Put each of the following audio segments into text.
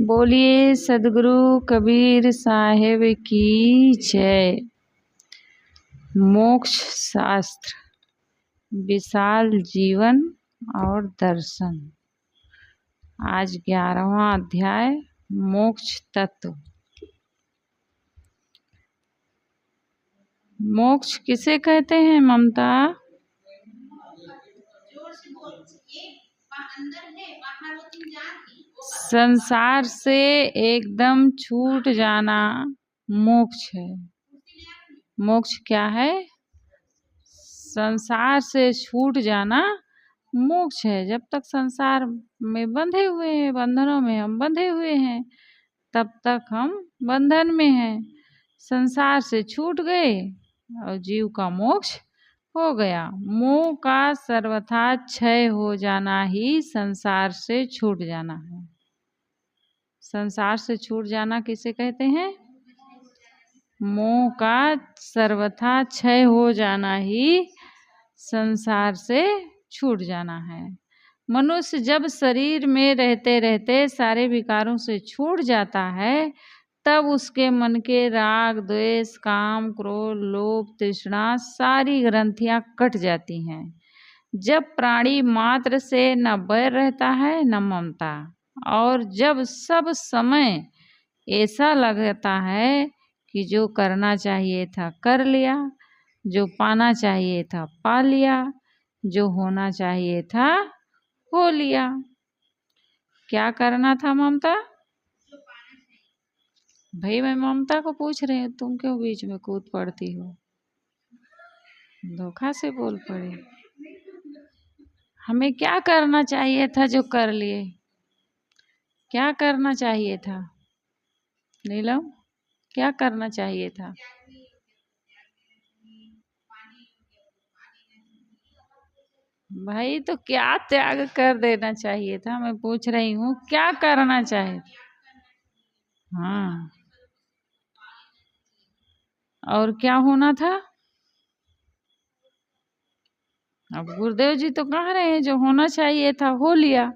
बोलिए सदगुरु कबीर साहेब की जय। मोक्ष शास्त्र, विशाल जीवन और दर्शन। आज 11वां अध्याय मोक्ष तत्व। मोक्ष किसे कहते हैं ममता? संसार से एकदम छूट जाना मोक्ष है। मोक्ष क्या है? संसार से छूट जाना मोक्ष है। जब तक संसार में बंधे हुए हैं, बंधनों में हम बंधे हुए हैं, तब तक हम बंधन में हैं। संसार से छूट गए और जीव का मोक्ष हो गया। मोह का सर्वथा क्षय हो जाना ही संसार से छूट जाना है। संसार से छूट जाना किसे कहते हैं? मोह का सर्वथा क्षय हो जाना ही संसार से छूट जाना है। मनुष्य जब शरीर में रहते रहते सारे विकारों से छूट जाता है, तब उसके मन के राग, द्वेष, काम, क्रोध, लोभ, तृष्णा सारी ग्रंथियां कट जाती हैं। जब प्राणी मात्र से न बैर रहता है न ममता, और जब सब समय ऐसा लगता है कि जो करना चाहिए था कर लिया, जो पाना चाहिए था पा लिया, जो होना चाहिए था हो लिया। क्या करना था ममता? भाई मैं ममता को पूछ रही हूँ, तुम क्यों बीच में कूद पड़ती हो? धोखा से बोल पड़े। हमें क्या करना चाहिए था जो कर लिए? क्या करना चाहिए था नीलम? क्या करना चाहिए था? भाई तो क्या त्याग कर देना चाहिए था? मैं पूछ रही हूँ क्या करना चाहिए? हाँ, और क्या होना था? अब गुरुदेव जी तो कह रहे हैं जो होना चाहिए था हो लिया।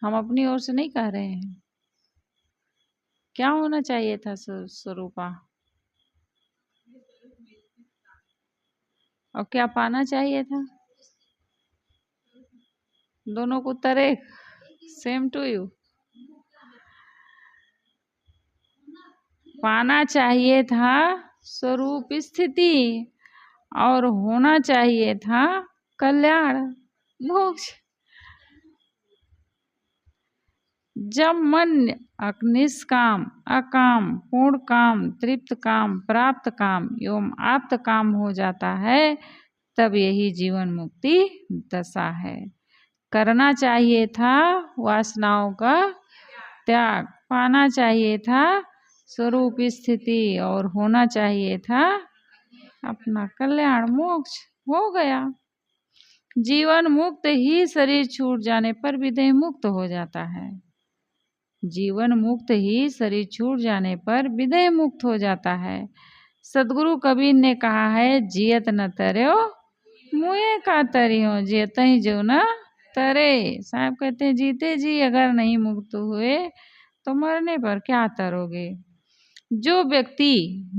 हम अपनी ओर से नहीं कह रहे हैं। क्या होना चाहिए था स्वरूपा? और क्या पाना चाहिए था? दोनों को तरे सेम टू यू। पाना चाहिए था स्वरूप स्थिति, और होना चाहिए था कल्याण, मोक्ष। जब मन निष्काम, अकाम, पूर्ण काम, तृप्त काम, प्राप्त काम एवं आप्त काम हो जाता है, तब यही जीवन मुक्ति दशा है। करना चाहिए था वासनाओं का त्याग, पाना चाहिए था स्वरूप स्थिति, और होना चाहिए था अपना कल्याण, मोक्ष हो गया। जीवन मुक्त ही शरीर छूट जाने पर विदेह मुक्त हो जाता है। जीवन मुक्त ही शरीर छूट जाने पर विदेह मुक्त हो जाता है। सदगुरु कबीर ने कहा है, जियत न तर्यो मुए का तरियो, जियत ही जो न तरे। साहब कहते हैं जीते जी अगर नहीं मुक्त हुए तो मरने पर क्या तरोगे? जो व्यक्ति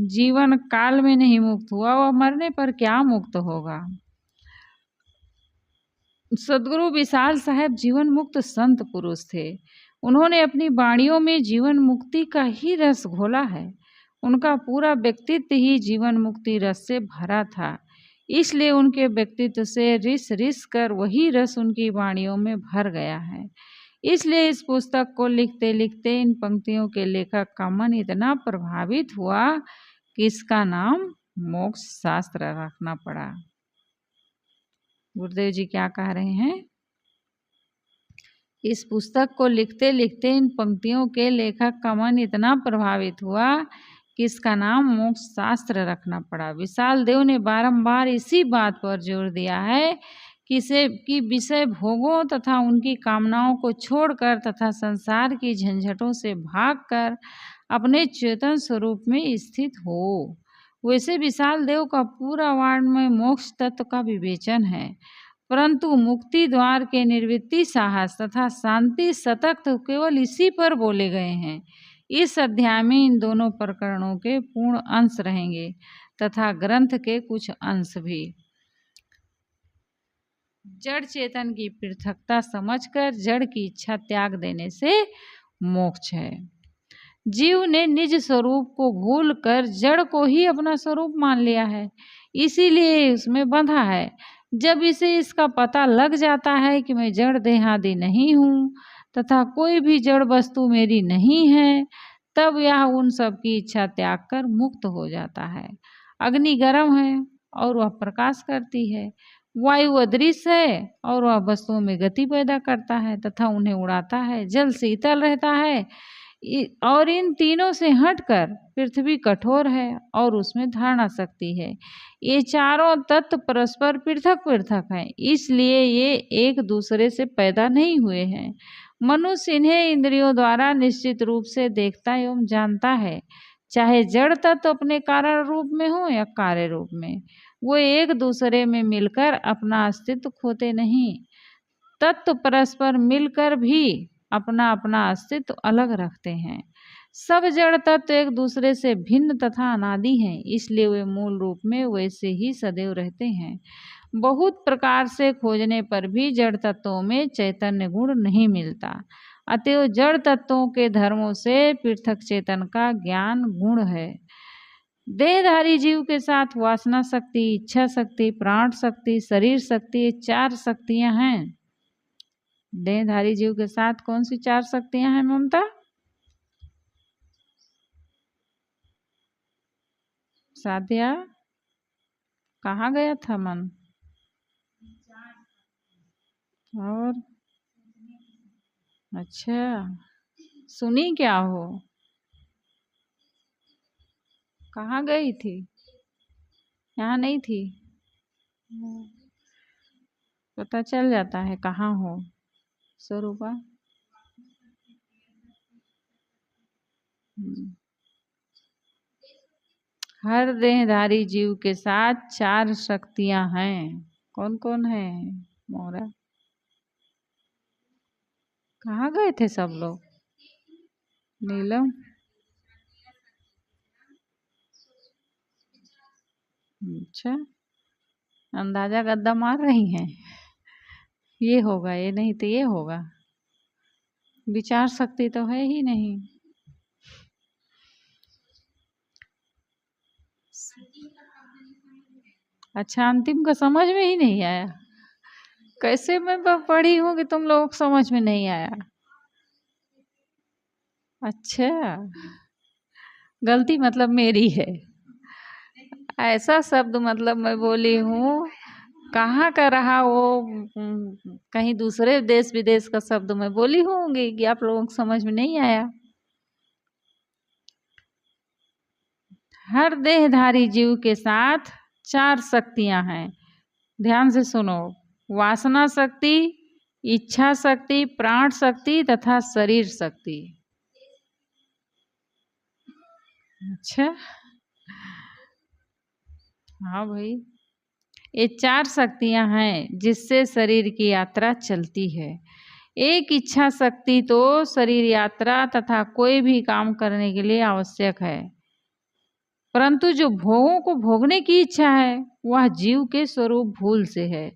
जीवन काल में नहीं मुक्त हुआ, वह मरने पर क्या मुक्त होगा? सदगुरु विशाल साहब जीवन मुक्त संत पुरुष थे। उन्होंने अपनी वाणियों में जीवन मुक्ति का ही रस घोला है। उनका पूरा व्यक्तित्व ही जीवन मुक्ति रस से भरा था। इसलिए उनके व्यक्तित्व से रिस रिस कर वही रस उनकी वाणियों में भर गया है। इसलिए इस पुस्तक को लिखते लिखते इन पंक्तियों के लेखक का मन इतना प्रभावित हुआ कि इसका नाम मोक्ष शास्त्र रखना पड़ा। गुरुदेव जी क्या कह रहे हैं? इस पुस्तक को लिखते लिखते इन पंक्तियों के लेखक का मन इतना प्रभावित हुआ कि इसका नाम मोक्ष शास्त्र रखना पड़ा। विशाल देव ने बारंबार इसी बात पर जोर दिया है कि विषय भोगों तथा उनकी कामनाओं को छोड़कर तथा संसार की झंझटों से भागकर अपने चेतन स्वरूप में स्थित हो। वैसे विशाल देव का पूरा वाणिज्य में मोक्ष तत्व का विवेचन है, परंतु मुक्ति द्वार के निर्वृत्ति साहस तथा शांति शतक तो केवल इसी पर बोले गए हैं। इस अध्याय में इन दोनों प्रकरणों के पूर्ण अंश रहेंगे तथा ग्रंथ के कुछ अंश भी। जड़ चेतन की पृथकता समझकर जड़ की इच्छा त्याग देने से मोक्ष है। जीव ने निज स्वरूप को भूलकर जड़ को ही अपना स्वरूप मान लिया है, इसीलिए उसमें बंधा है। जब इसे इसका पता लग जाता है कि मैं जड़ देहादि नहीं हूँ तथा कोई भी जड़ वस्तु मेरी नहीं है, तब यह उन सब की इच्छा त्याग कर मुक्त हो जाता है। अग्नि गर्म है और वह प्रकाश करती है, वायु अदृश्य है और वह वस्तुओं में गति पैदा करता है तथा उन्हें उड़ाता है। जल शीतल रहता है और इन तीनों से हटकर पृथ्वी कठोर है और उसमें धारणा शक्ति है। ये चारों तत्व परस्पर पृथक पृथक हैं, इसलिए ये एक दूसरे से पैदा नहीं हुए हैं। मनुष्य इन्हें इंद्रियों द्वारा निश्चित रूप से देखता एवं जानता है, चाहे जड़ तत्व अपने कारण रूप में हो या कार्य रूप में। वो एक दूसरे में मिलकर अपना अस्तित्व खोते नहीं। तत्व परस्पर मिलकर भी अपना अपना अस्तित्व अलग रखते हैं। सब जड़ तत्व एक दूसरे से भिन्न तथा अनादि हैं, इसलिए वे मूल रूप में वैसे ही सदैव रहते हैं। बहुत प्रकार से खोजने पर भी जड़ तत्वों में चैतन्य गुण नहीं मिलता, अतएव जड़ तत्वों के धर्मों से पृथक चेतन का ज्ञान गुण है। देहधारी जीव के साथ वासना शक्ति, इच्छा शक्ति, प्राण शक्ति, शरीर शक्ति, ये 4 शक्तियां हैं। देहधारी जीव के साथ कौन सी 4 शक्तियां हैं ममता? साध्या, कहाँ गया था मन? और अच्छा, सुनी क्या हो? कहाँ गई थी? यहाँ नहीं थी? पता चल जाता है कहाँ हो स्वरूपा। हर देहधारी जीव के साथ 4 शक्तियां हैं। कौन कौन है मोरा? कहाँ गए थे सब लोग? नीलम, अच्छा, अंदाजा गद्दा मार रही हैं। ये होगा, ये नहीं तो ये होगा। विचार शक्ति तो है ही नहीं। अच्छा, अंतिम का समझ में ही नहीं आया। कैसे मैं पढ़ी हूँ कि तुम लोग समझ में नहीं आया? अच्छा, गलती मतलब मेरी है। ऐसा शब्द मतलब मैं बोली हूँ, कहाँ का रहा वो, कहीं दूसरे देश विदेश का शब्द मैं बोली होंगी कि आप लोगों को समझ में नहीं आया। हर देहधारी जीव के साथ 4 शक्तियां हैं। ध्यान से सुनो, वासना शक्ति, इच्छा शक्ति, प्राण शक्ति तथा शरीर शक्ति। अच्छा, हाँ भाई, ये 4 शक्तियां हैं जिससे शरीर की यात्रा चलती है। एक इच्छा शक्ति तो शरीर यात्रा तथा कोई भी काम करने के लिए आवश्यक है, परंतु जो भोगों को भोगने की इच्छा है वह जीव के स्वरूप भूल से है।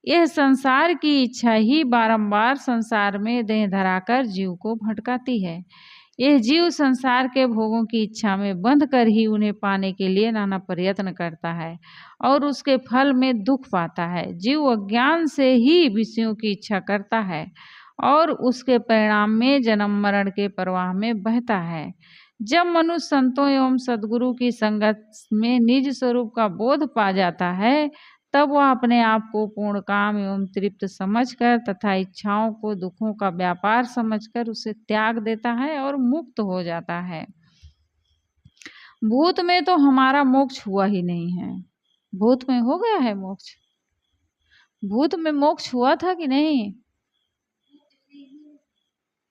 यह संसार की इच्छा ही बारंबार संसार में देह धराकर जीव को भटकाती है। यह जीव संसार के भोगों की इच्छा में बंध कर ही उन्हें पाने के लिए नाना प्रयत्न करता है और उसके फल में दुख पाता है। जीव अज्ञान से ही विषयों की इच्छा करता है और उसके परिणाम में जन्म मरण के प्रवाह में बहता है। जब मनुष्य संतों एवं सद्गुरु की संगत में निज स्वरूप का बोध पा जाता है, तब वह अपने आप को पूर्ण काम एवं तृप्त समझकर तथा इच्छाओं को दुखों का व्यापार समझकर उसे त्याग देता है और मुक्त हो जाता है। भूत में तो हमारा मोक्ष हुआ ही नहीं है। भूत में हो गया है मोक्ष? भूत में मोक्ष हुआ था कि नहीं?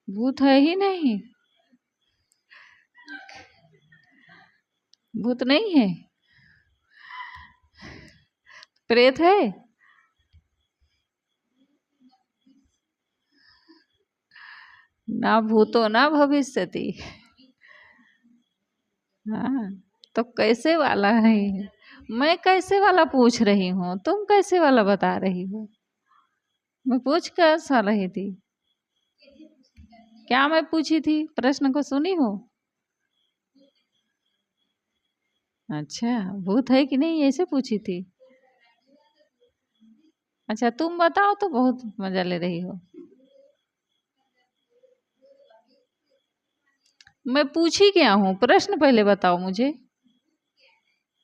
भूत है ही नहीं, भूत नहीं है, प्रेत है। ना भूतो ना भविष्यति। हाँ, तो कैसे वाला है ये? मैं कैसे वाला पूछ रही हूँ, तुम कैसे वाला बता रही हो? मैं पूछ कर सा रही थी। क्या मैं पूछी थी? प्रश्न को सुनी हो? अच्छा, भूत है कि नहीं ऐसे पूछी थी। अच्छा, तुम बताओ तो बहुत मजा ले रही हो। मैं पूछी क्या हूँ? प्रश्न पहले बताओ मुझे।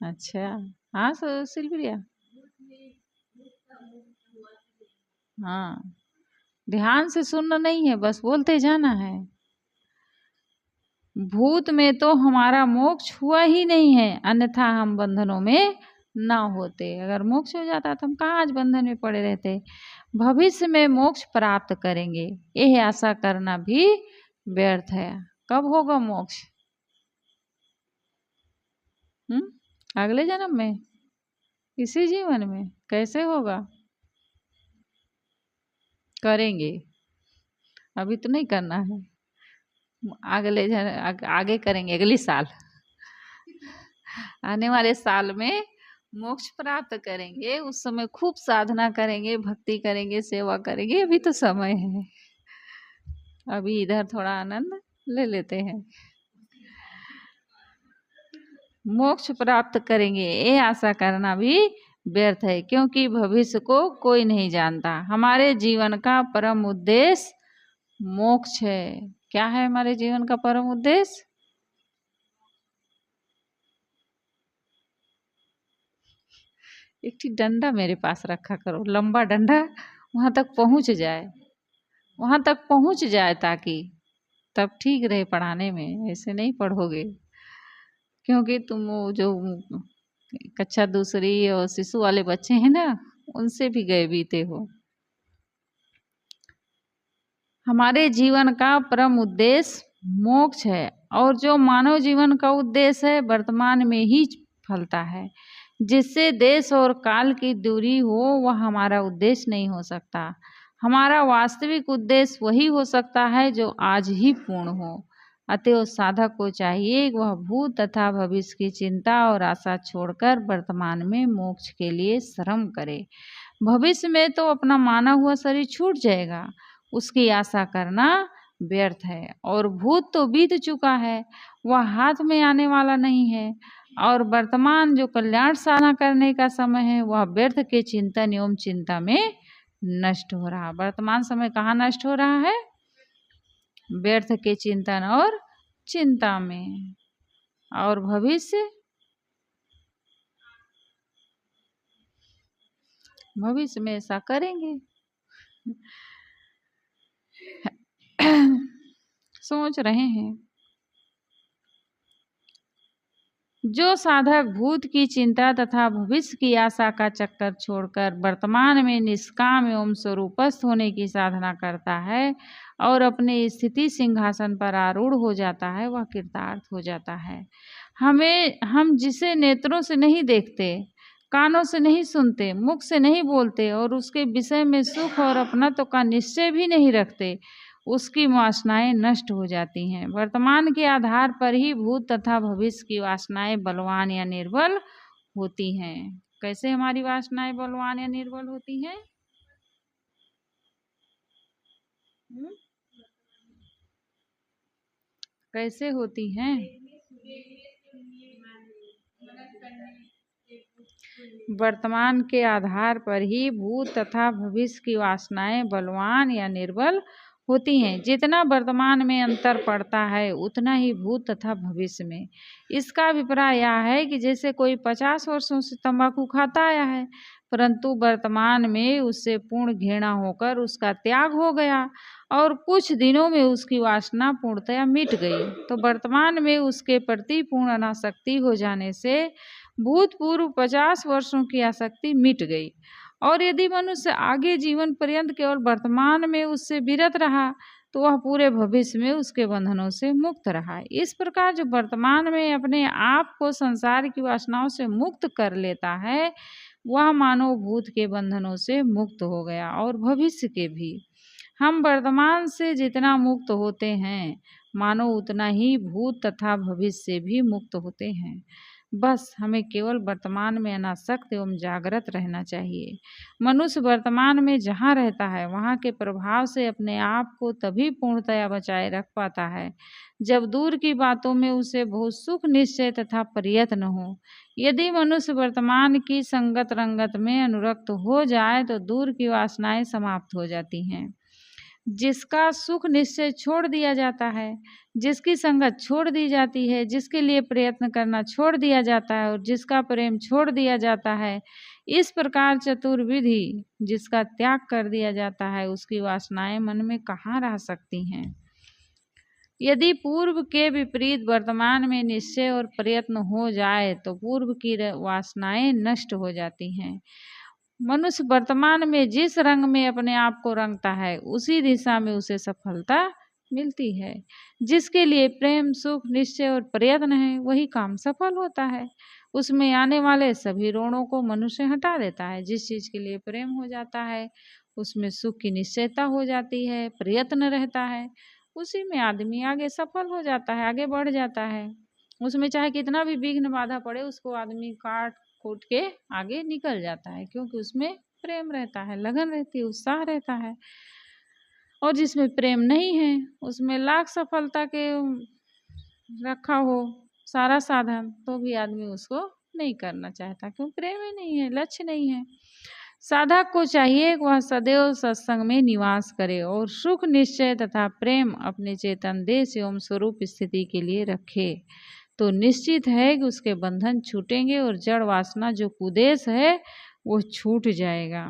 अच्छा, हाँ सिल्विया। हाँ, ध्यान से सुनना नहीं है, बस बोलते जाना है। भूत में तो हमारा मोक्ष हुआ ही नहीं है, अन्यथा हम बंधनों में ना होते। अगर मोक्ष हो जाता तो हम कहाँ आज बंधन में पड़े रहते। भविष्य में मोक्ष प्राप्त करेंगे, यह आशा करना भी व्यर्थ है। कब होगा मोक्ष? अगले जन्म में, इसी जीवन में? कैसे होगा? करेंगे, अभी तो नहीं करना है। आगे करेंगे, अगली साल, आने वाले साल में मोक्ष प्राप्त करेंगे। उस समय खूब साधना करेंगे, भक्ति करेंगे, सेवा करेंगे। अभी तो समय है, अभी इधर थोड़ा आनंद ले लेते हैं। मोक्ष प्राप्त करेंगे, ये आशा करना भी व्यर्थ है, क्योंकि भविष्य को कोई नहीं जानता। हमारे जीवन का परम उद्देश्य मोक्ष है। क्या है हमारे जीवन का परम उद्देश्य? एक ठीक डंडा मेरे पास रखा करो, लंबा डंडा, वहां तक पहुंच जाए, वहां तक पहुंच जाए, ताकि तब ठीक रहे पढ़ाने में। ऐसे नहीं पढ़ोगे, क्योंकि तुम वो जो कक्षा दूसरी और शिशु वाले बच्चे हैं ना, उनसे भी गए बीते हो। हमारे जीवन का परम उद्देश्य मोक्ष है, और जो मानव जीवन का उद्देश्य है वर्तमान में ही फलता है। जिससे देश और काल की दूरी हो, वह हमारा उद्देश्य नहीं हो सकता। हमारा वास्तविक उद्देश्य वही हो सकता है जो आज ही पूर्ण हो। अतएव साधक को चाहिए वह भूत तथा भविष्य की चिंता और आशा छोड़कर वर्तमान में मोक्ष के लिए श्रम करे। भविष्य में तो अपना माना हुआ शरीर छूट जाएगा, उसकी आशा करना व्यर्थ है। और भूत तो बीत चुका है, वह हाथ में आने वाला नहीं है। और वर्तमान जो कल्याण साधना करने का समय है, वह व्यर्थ के चिंतन एवं चिंता में नष्ट हो रहा। वर्तमान समय कहाँ नष्ट हो रहा है? व्यर्थ के चिंतन और चिंता में। और भविष्य, भविष्य में ऐसा करेंगे। सोच रहे हैं। जो साधक भूत की चिंता तथा भविष्य की आशा का चक्कर छोड़कर वर्तमान में निष्काम एवं स्वरूपस्थ होने की साधना करता है और अपने स्थिति सिंहासन पर आरूढ़ हो जाता है, वह कृतार्थ हो जाता है। हम जिसे नेत्रों से नहीं देखते, कानों से नहीं सुनते, मुख से नहीं बोलते और उसके विषय में सुख और अपनत्व का निश्चय भी नहीं रखते, उसकी वासनाएं नष्ट हो जाती हैं। वर्तमान के आधार पर ही भूत तथा भविष्य की वासनाएं बलवान या निर्बल होती हैं। कैसे हमारी वासनाएं बलवान या निर्बल होती हैं? कैसे होती हैं? वर्तमान के आधार पर ही भूत तथा भविष्य की वासनाएं बलवान या निर्बल होती हैं। जितना वर्तमान में अंतर पड़ता है, उतना ही भूत तथा भविष्य में। इसका अभिप्राय यह है कि जैसे कोई 50 वर्षों से तंबाकू खाता आया है, परंतु वर्तमान में उससे पूर्ण घृणा होकर उसका त्याग हो गया और कुछ दिनों में उसकी वासना पूर्णतया मिट गई, तो वर्तमान में उसके प्रति पूर्ण अनासक्ति हो जाने से भूतपूर्व 50 वर्षों की आसक्ति मिट गई। और यदि मनुष्य आगे जीवन पर्यंत केवल वर्तमान में उससे विरत रहा, तो वह पूरे भविष्य में उसके बंधनों से मुक्त रहा। इस प्रकार जो वर्तमान में अपने आप को संसार की वासनाओं से मुक्त कर लेता है, वह मानव भूत के बंधनों से मुक्त हो गया और भविष्य के भी। हम वर्तमान से जितना मुक्त होते हैं, मानो उतना ही भूत तथा भविष्य से भी मुक्त होते हैं। बस हमें केवल वर्तमान में अनासक्त एवं जागृत रहना चाहिए। मनुष्य वर्तमान में जहाँ रहता है वहाँ के प्रभाव से अपने आप को तभी पूर्णतया बचाए रख पाता है जब दूर की बातों में उसे बहुत सुख निश्चय तथा प्रयत्न हो। यदि मनुष्य वर्तमान की संगत रंगत में अनुरक्त हो जाए तो दूर की वासनाएं समाप्त हो जाती हैं। जिसका सुख निश्चय छोड़ दिया जाता है, जिसकी संगत छोड़ दी जाती है, जिसके लिए प्रयत्न करना छोड़ दिया जाता है और जिसका प्रेम छोड़ दिया जाता है, इस प्रकार चतुर्विधि जिसका त्याग कर दिया जाता है, उसकी वासनाएं मन में कहाँ रह सकती हैं। यदि पूर्व के विपरीत वर्तमान में निश्चय और प्रयत्न हो जाए तो पूर्व की वासनाएं नष्ट हो जाती हैं। मनुष्य वर्तमान में जिस रंग में अपने आप को रंगता है उसी दिशा में उसे सफलता मिलती है। जिसके लिए प्रेम सुख निश्चय और प्रयत्न है वही काम सफल होता है। उसमें आने वाले सभी रोड़ों को मनुष्य हटा देता है। जिस चीज़ के लिए प्रेम हो जाता है उसमें सुख की निश्चयता हो जाती है, प्रयत्न रहता है, उसी में आदमी आगे सफल हो जाता है, आगे बढ़ जाता है। उसमें चाहे कितना भी विघ्न बाधा पड़े उसको आदमी काट कूट के आगे निकल जाता है, क्योंकि उसमें प्रेम रहता है, लगन रहती है, उत्साह रहता है। और जिसमें प्रेम नहीं है उसमें लाख सफलता के रखा हो सारा साधन तो भी आदमी उसको नहीं करना चाहता, क्योंकि प्रेम ही नहीं है, लक्ष्य नहीं है। साधक को चाहिए वह सदैव सत्संग में निवास करे और सुख निश्चय तथा प्रेम अपने चेतन देश एवं स्वरूप स्थिति के लिए रखे, तो निश्चित है कि उसके बंधन छूटेंगे और जड़ वासना जो कुदेश है वो छूट जाएगा।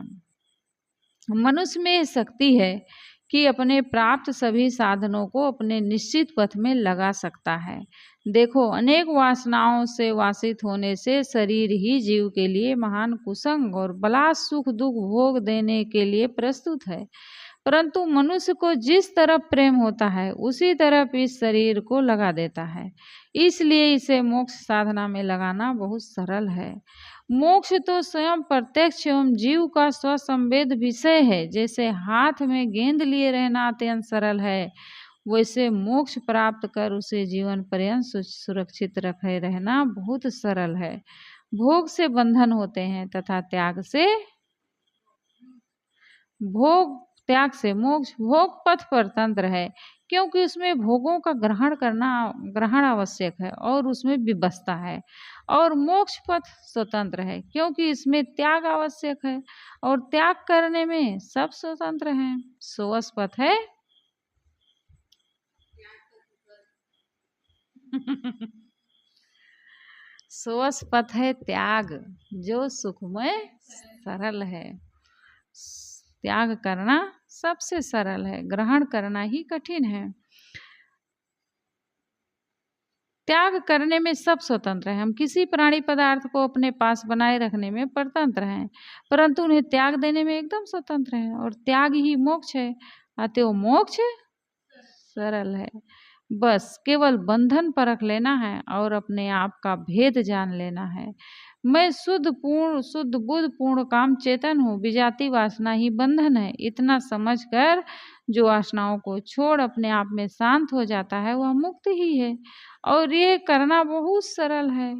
मनुष्य में शक्ति है कि अपने प्राप्त सभी साधनों को अपने निश्चित पथ में लगा सकता है। देखो, अनेक वासनाओं से वासित होने से शरीर ही जीव के लिए महान कुसंग और बला सुख दुख भोग देने के लिए प्रस्तुत है, परंतु मनुष्य को जिस तरफ प्रेम होता है उसी तरफ इस शरीर को लगा देता है। इसलिए इसे मोक्ष साधना में लगाना बहुत सरल है। मोक्ष तो स्वयं प्रत्यक्ष एवं जीव का स्वसंवेद विषय है। जैसे हाथ में गेंद लिए रहना अत्यंत सरल है, वैसे मोक्ष प्राप्त कर उसे जीवन पर्यंत सुरक्षित रखे रहना बहुत सरल है। भोग से बंधन होते हैं तथा त्याग से मोक्ष। भोग पथ पर तंत्र है, क्योंकि उसमें भोगों का ग्रहण आवश्यक है और उसमें विवशता है। और मोक्ष पथ स्वतंत्र है, क्योंकि इसमें त्याग आवश्यक है और त्याग करने में सब स्वतंत्र हैं। सोवस पथ है सोवस पथ है त्याग, जो सुखमय सरल है। त्याग करना सबसे सरल है, ग्रहण करना ही कठिन है। त्याग करने में सब स्वतंत्र है। हम किसी प्राणी पदार्थ को अपने पास बनाए रखने में परतंत्र हैं, परंतु उन्हें त्याग देने में एकदम स्वतंत्र है। और त्याग ही मोक्ष है, अतएव मोक्ष सरल है। बस केवल बंधन परख लेना है और अपने आप का भेद जान लेना है। मैं शुद्ध बुद्ध पूर्ण काम चेतन हूँ, विजाति वासना ही बंधन है। इतना समझकर जो वासनाओं को छोड़ अपने आप में शांत हो जाता है वह मुक्त ही है। और ये करना बहुत सरल है।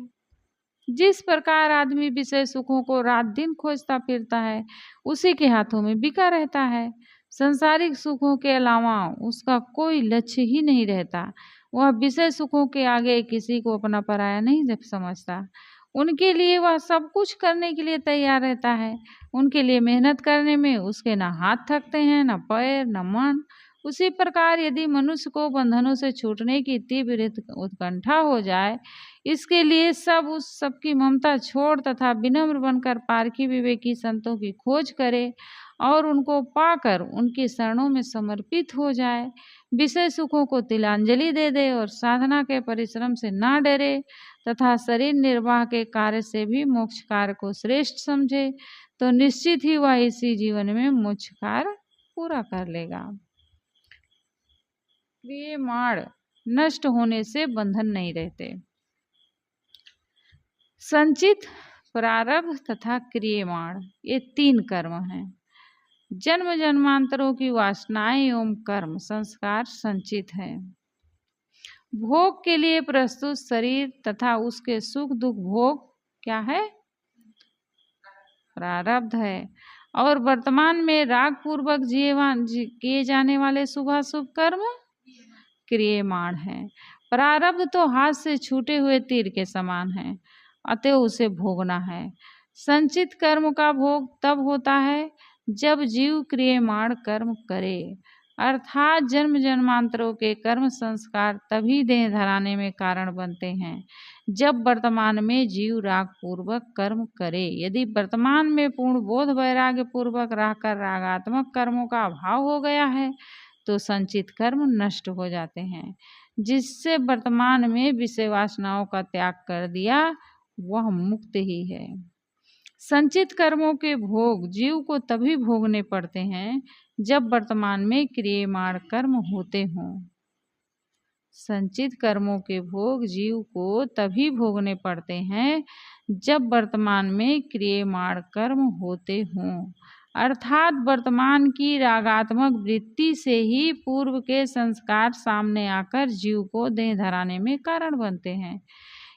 जिस प्रकार आदमी विषय सुखों को रात दिन खोजता फिरता है, उसी के हाथों में बिका रहता है। संसारिक सुखों के अलावा उसका कोई लक्ष्य ही नहीं रहता। वह विषय सुखों के आगे किसी को अपना पराया नहीं समझता। उनके लिए वह सब कुछ करने के लिए तैयार रहता है। उनके लिए मेहनत करने में उसके न हाथ थकते हैं, न पैर, न मन। उसी प्रकार यदि मनुष्य को बंधनों से छूटने की तीव्र उत्कंठा हो जाए, इसके लिए सबकी ममता छोड़ तथा विनम्र बनकर पारखी विवेकी संतों की खोज करे और उनको पाकर उनकी शरणों में समर्पित हो जाए, विषय सुखों को तिलांजलि दे दे और साधना के परिश्रम से ना डरे तथा शरीर निर्वाह के कार्य से भी मोक्ष कार्य को श्रेष्ठ समझे, तो निश्चित ही वह इसी जीवन में मोक्ष कार्य पूरा कर लेगा। क्रियमाण नष्ट होने से बंधन नहीं रहते। संचित, प्रारब्ध तथा क्रियमाण ये तीन कर्म हैं। जन्म जन्मांतरों की वासनाएं एवं कर्म संस्कार संचित है। भोग के लिए प्रस्तुत शरीर तथा उसके सुख दुख भोग क्या है? प्रारब्ध है। और वर्तमान में राग पूर्वक किए जाने वाले शुभाशुभ कर्म क्रियमाण है। प्रारब्ध तो हाथ से छूटे हुए तीर के समान है, अतः उसे भोगना है। संचित कर्म का भोग तब होता है जब जीव क्रियमाण कर्म करे, अर्थात जन्म जन्मांतरों के कर्म संस्कार तभी देह धराने में कारण बनते हैं जब वर्तमान में जीव राग पूर्वक कर्म करे। यदि वर्तमान में पूर्ण बोध वैराग्य पूर्वक रहकर रागात्मक कर्मों का अभाव हो गया है तो संचित कर्म नष्ट हो जाते हैं। जिससे वर्तमान में विषय वासनाओं का त्याग कर दिया वह मुक्त ही है। संचित कर्मों के भोग जीव को तभी भोगने पड़ते हैं जब वर्तमान में क्रियमाण कर्म होते हों। संचित कर्मों के भोग जीव को तभी भोगने पड़ते हैं जब वर्तमान में क्रियमाण कर्म होते हों, अर्थात वर्तमान की रागात्मक वृत्ति से ही पूर्व के संस्कार सामने आकर जीव को देह धराने में कारण बनते हैं।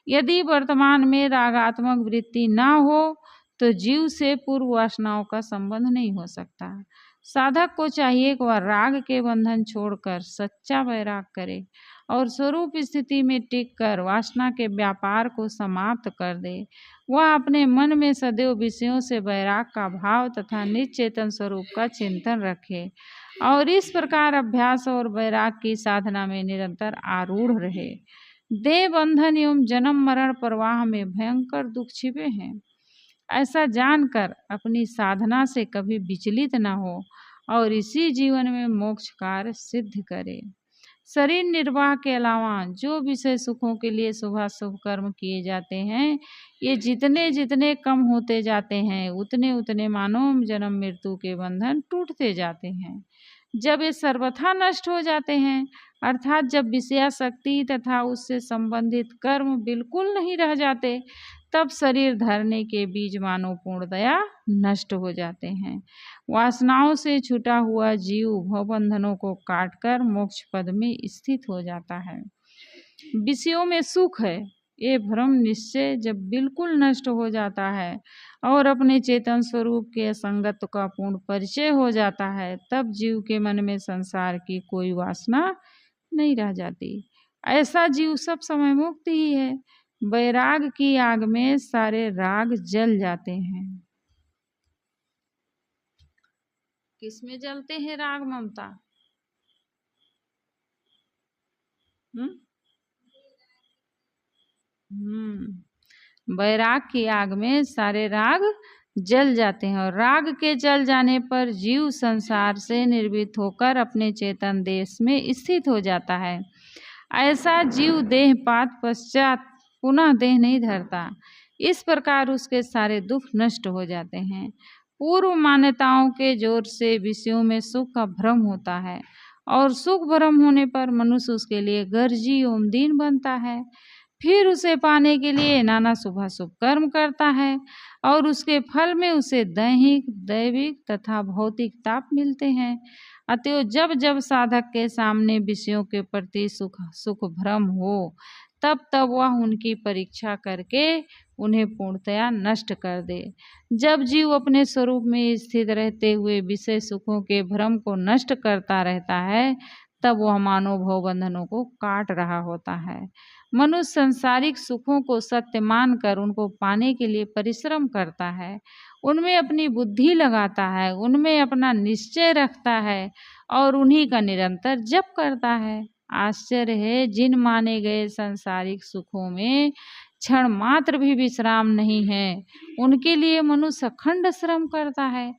यदि वर्तमान में रागात्मक वृत्ति न हो तो जीव से पूर्व वासनाओं का संबंध नहीं हो सकता। साधक को चाहिए कि वह राग के बंधन छोड़कर सच्चा वैराग करे और स्वरूप स्थिति में टिककर वासना के व्यापार को समाप्त कर दे। वह अपने मन में सदैव विषयों से वैराग का भाव तथा निश्चेतन स्वरूप का चिंतन रखे और इस प्रकार अभ्यास और वैराग की साधना में निरंतर आरूढ़ रहे। देह बंधन एवं जन्म मरण प्रवाह में भयंकर दुख छिपे हैं, ऐसा जानकर अपनी साधना से कभी विचलित न हो और इसी जीवन में मोक्ष कार्य सिद्ध करे। शरीर निर्वाह के अलावा जो विषय सुखों के लिए शुभाशुभ कर्म किए जाते हैं, ये जितने जितने कम होते जाते हैं उतने उतने मानव जन्म मृत्यु के बंधन टूटते जाते हैं। जब ये सर्वथा नष्ट हो जाते हैं, अर्थात जब विषयासक्ति तथा उससे संबंधित कर्म बिल्कुल नहीं रह जाते, तब शरीर धरने के बीज मानो पूर्णतया नष्ट हो जाते हैं। वासनाओं से छूटा हुआ जीव भवबंधनों को काटकर मोक्ष पद में स्थित हो जाता है। विषयों में सुख है ये भ्रम निश्चय जब बिल्कुल नष्ट हो जाता है और अपने चेतन स्वरूप के असंगत्व का पूर्ण परिचय हो जाता है, तब जीव के मन में संसार की कोई वासना नहीं रह जाती। ऐसा जीव सब समय मुक्त ही है। वैराग की आग में सारे राग जल जाते हैं। किसमें जलते हैं राग ममता? वैराग की आग में सारे राग जल जाते हैं और राग के जल जाने पर जीव संसार से निर्भीत होकर अपने चेतन देश में स्थित हो जाता है। ऐसा जीव देहपात पश्चात पुनः देह नहीं धरता। इस प्रकार उसके सारे दुख नष्ट हो जाते हैं। पूर्व मान्यताओं के जोर से विषयों में सुख का भ्रम होता है और सुख भ्रम होने पर मनुष्य उसके लिए गर्जी एवं दीन बनता है। फिर उसे पाने के लिए नाना शुभाशुभ कर्म करता है और उसके फल में उसे दैहिक दैविक तथा भौतिक ताप मिलते हैं। अतएव जब जब साधक के सामने विषयों के प्रति सुख भ्रम हो, तब तब वह उनकी परीक्षा करके उन्हें पूर्णतया नष्ट कर दे। जब जीव अपने स्वरूप में स्थित रहते हुए विषय सुखों के भ्रम को नष्ट करता रहता है, तब वह मानव भव बंधनों को काट रहा होता है। मनुष्य सांसारिक सुखों को सत्य मानकर उनको पाने के लिए परिश्रम करता है, उनमें अपनी बुद्धि लगाता है, उनमें अपना निश्चय रखता है और उन्हीं का निरंतर जप करता है। आश्चर्य है, जिन माने गए सांसारिक सुखों में क्षण मात्र भी विश्राम नहीं है, उनके लिए मनुष्य अखंड श्रम करता है।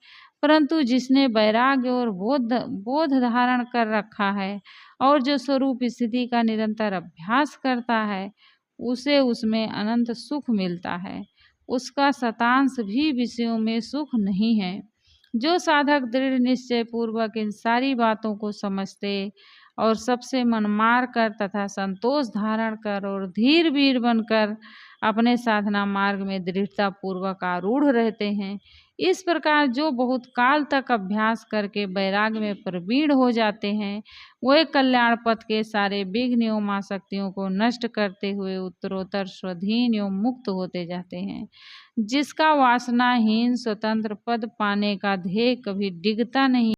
परंतु जिसने वैराग्य और बोध धारण कर रखा है और जो स्वरूप स्थिति का निरंतर अभ्यास करता है, उसे उसमें अनंत सुख मिलता है। उसका शतांश भी विषयों में सुख नहीं है। जो साधक दृढ़ निश्चय पूर्वक इन सारी बातों को समझते और सबसे मन मार कर तथा संतोष धारण कर और धीर वीर बनकर अपने साधना मार्ग में दृढ़ता पूर्वक आरूढ़ रहते हैं, इस प्रकार जो बहुत काल तक अभ्यास करके वैराग्य में प्रवीण हो जाते हैं, वे कल्याण पथ के सारे विघ्न एवं आसक्तियों को नष्ट करते हुए उत्तरोत्तर स्वाधीन एवं मुक्त होते जाते हैं। जिसका वासनाहीन स्वतंत्र पद पाने का ध्येय कभी डिगता नहीं